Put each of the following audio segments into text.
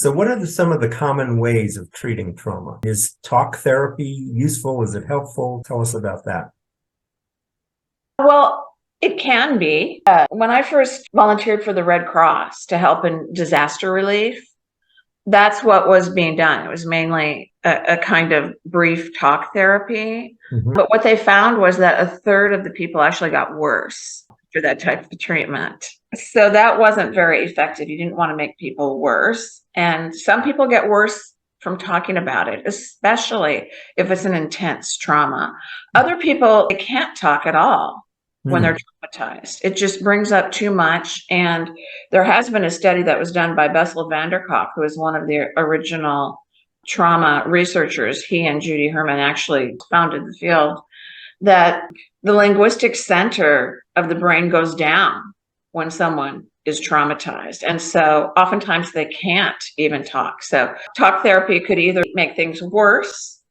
So what are some of the common ways of treating trauma? Is talk therapy useful? Is it helpful? Tell us about that. Well, it can be. When I first volunteered for the Red Cross to help in disaster relief, that's what was being done. It was mainly a kind of brief talk therapy. But what they found was that a third of the people actually got worse for that type of treatment. So that wasn't very effective. You didn't want to make people worse. And some people get worse from talking about it, especially if it's an intense trauma. Other people, they can't talk at all when they're traumatized. It just brings up too much. And there has been a study that was done by Bessel van der Kolk, who is one of the original trauma researchers. He and Judy Herman actually founded the field, that the linguistic center of the brain goes down when someone is traumatized. And so oftentimes they can't even talk. So talk therapy could either make things worse,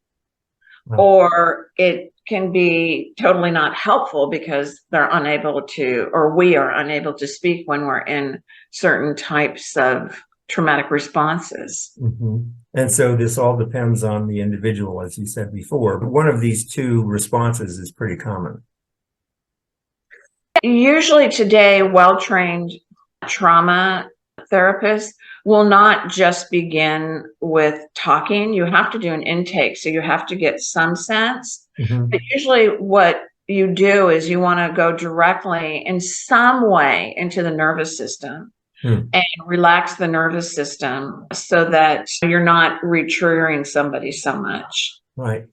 or it can be totally not helpful because they're unable to, or we are unable to speak when we're in certain types of traumatic responses. And so this all depends on the individual, as you said before. But one of these two responses is pretty common. Usually today, well-trained trauma therapists will not just begin with talking. You have to do an intake, so you have to get some sense. But usually what you do is you want to go directly in some way into the nervous system and relax the nervous system so that you're not re-triggering somebody so much. Right.